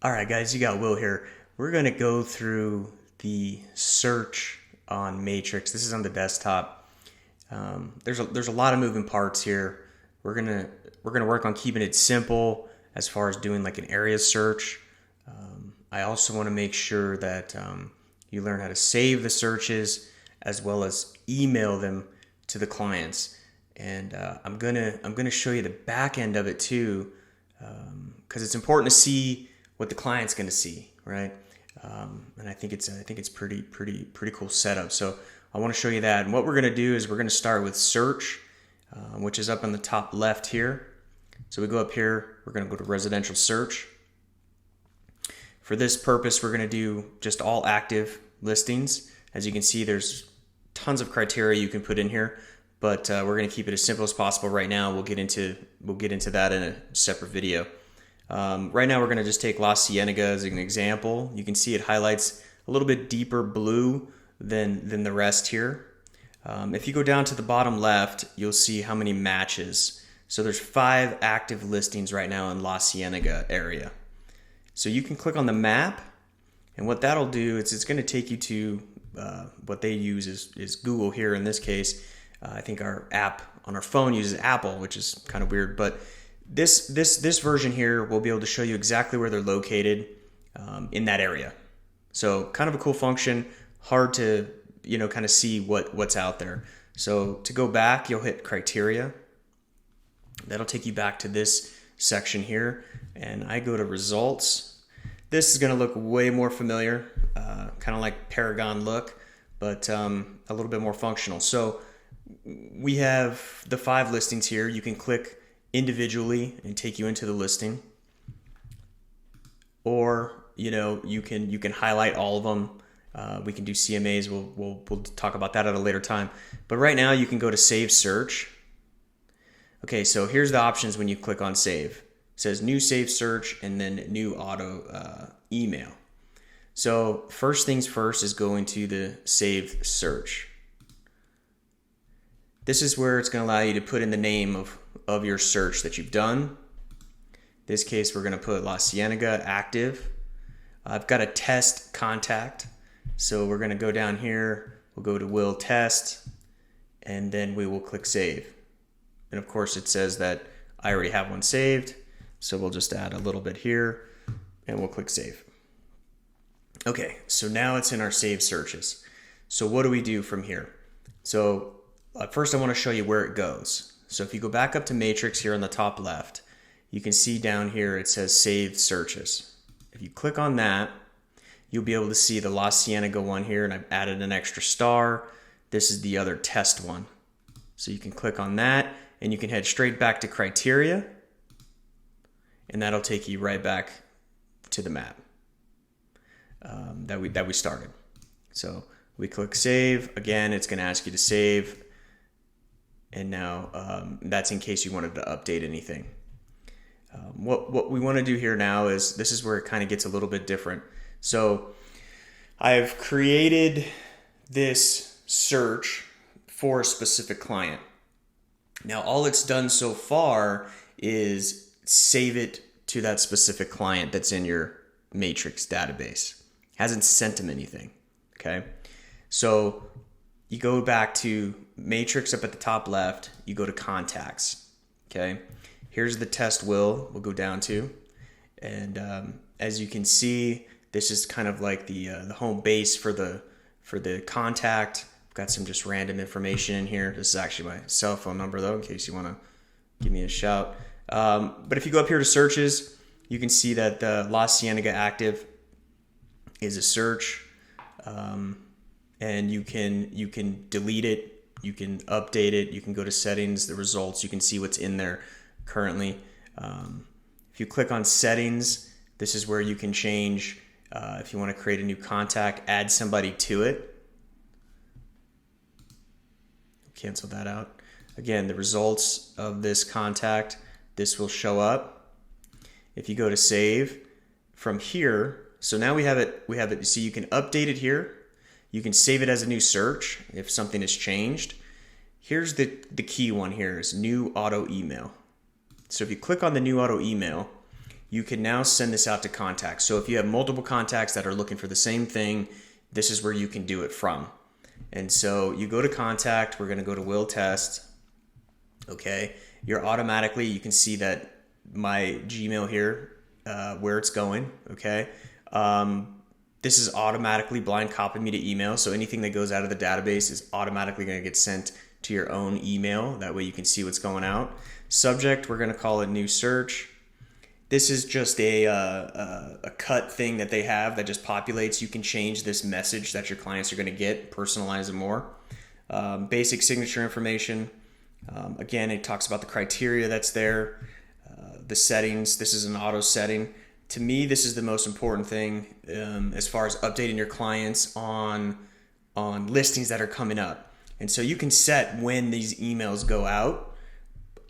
All right, guys, you got Will here. We're going to go through the search on Matrix. This is on the desktop. There's a lot of moving parts here. We're gonna work on keeping it simple as far as doing like an area search. I also want to make sure that you learn how to save the searches as well as email them to the clients. And I'm gonna show you the back end of it too, because it's important to see what the client's going to see, right? And I think it's pretty cool setup. So I want to show you that. And what we're going to do is we're going to start with search, which is up on the top left here. So we go up here. We're going to go to residential search. For this purpose, we're going to do just all active listings. As you can see, there's tons of criteria you can put in here, but we're going to keep it as simple as possible right now. We'll get into that in a separate video. Right now we're going to just take La Cienega as an example. You can see it highlights a little bit deeper blue than the rest here. If you go down to the bottom left, you'll see how many matches. So there's 5 active listings right now in La Cienega area. So you can click on the map, and what that'll do is it's going to take you to what they use is Google here in this case. I think our app on our phone uses Apple, which is kind of weird, but this version here will be able to show you exactly where they're located in that area. So kind of a cool function, hard to kind of see what's out there. So to go back, you'll hit criteria. That'll take you back to this section here, and I go to results. This is going to look way more familiar, kind of like Paragon look, but a little bit more functional. So we have the 5 listings here. You can click individually and take you into the listing, or you can highlight all of them. We can do CMAs. We'll talk about that at a later time, but right now you can go to save search. Okay, so here's the options when you click on save. It says new save search and then new auto email. So first things first is going to the saved search. This is where it's going to allow you to put in the name of your search that you've done. In this case, we're going to put La Cienega active. I've got a test contact. So we're going to go down here. We'll go to Will Test, and then we will click Save. And of course, it says that I already have one saved. So we'll just add a little bit here, and we'll click Save. Okay, so now it's in our saved searches. So what do we do from here? So first I want to show you where it goes. So if you go back up to Matrix here on the top left, you can see down here it says saved searches. If you click on that, you'll be able to see the La Cienega one here, and I've added an extra star. This is the other test one. So you can click on that, and you can head straight back to criteria, and that'll take you right back to the map that we started. So we click save. Again, it's going to ask you to save. And now that's in case you wanted to update anything. What we want to do here now is, this is where it kind of gets a little bit different. So I've created this search for a specific client. Now all it's done so far is save it to that specific client that's in your Matrix database. Hasn't sent them anything, okay? So you go back to Matrix up at the top left, you go to contacts, okay? Here's the test we'll go down to, and as you can see, this is kind of like the home base for the contact. I've got some just random information in here. This is actually my cell phone number though, in case you want to give me a shout. But if you go up here to searches, you can see that the La Cienega active is a search. And you can delete it, you can update it, you can go to settings, the results, you can see what's in there currently. If you click on settings, this is where you can change if you want to create a new contact, add somebody to it. Cancel that out. Again, the results of this contact, this will show up. If you go to save from here, so now we have it, you see you can update it here. You can save it as a new search if something has changed. Here's the key one here is new auto email. So if you click on the new auto email, you can now send this out to contacts. So if you have multiple contacts that are looking for the same thing, this is where you can do it from. And so you go to contact, we're going to go to will test. Okay, you can see that my Gmail here, where it's going. Okay, this is automatically blind copy me to email. So anything that goes out of the database is automatically going to get sent to your own email. That way you can see what's going out. Subject, we're going to call it new search. This is just a cut thing that they have that just populates. You can change this message that your clients are going to get, personalize it more. Basic signature information. Again, it talks about the criteria that's there. The settings. This is an auto setting. To me, this is the most important thing as far as updating your clients on listings that are coming up. And so you can set when these emails go out.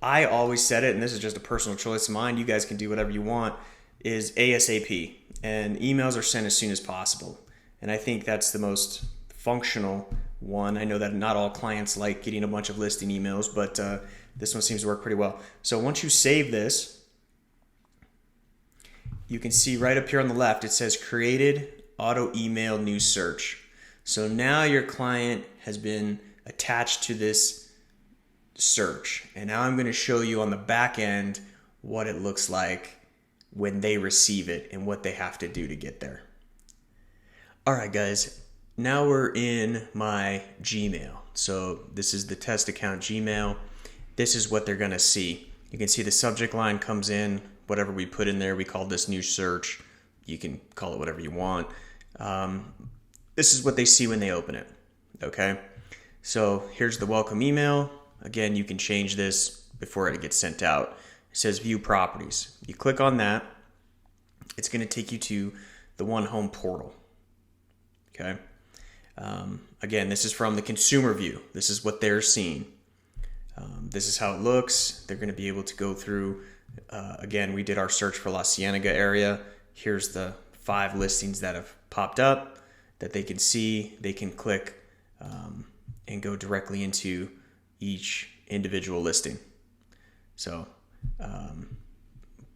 I always set it, and this is just a personal choice of mine, you guys can do whatever you want, is ASAP. And emails are sent as soon as possible. And I think that's the most functional one. I know that not all clients like getting a bunch of listing emails, but this one seems to work pretty well. So once you save this, you can see right up here on the left, it says created auto email new search. So now your client has been attached to this search. And now I'm going to show you on the back end what it looks like when they receive it and what they have to do to get there. All right, guys, now we're in my Gmail. So this is the test account Gmail. This is what they're going to see. You can see the subject line comes in, whatever we put in there. We call this new search. You can call it whatever you want. This is what they see when they open it. Okay. So here's the welcome email. Again, you can change this before it gets sent out. It says view properties. You click on that. It's going to take you to the One Home portal. Okay. Again, this is from the consumer view. This is what they're seeing. This is how it looks. They're going to be able to go through. Again, we did our search for La Cienega area. Here's the 5 listings that have popped up that they can see. They can click and go directly into each individual listing. So,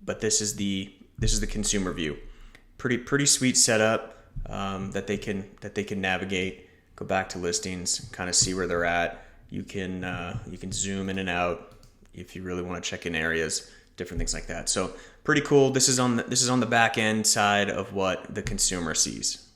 but this is the consumer view. Pretty sweet setup that they can navigate, go back to listings, kind of see where they're at. You can zoom in and out if you really want to check in areas, different things like that. So pretty cool. This is on the back end side of what the consumer sees.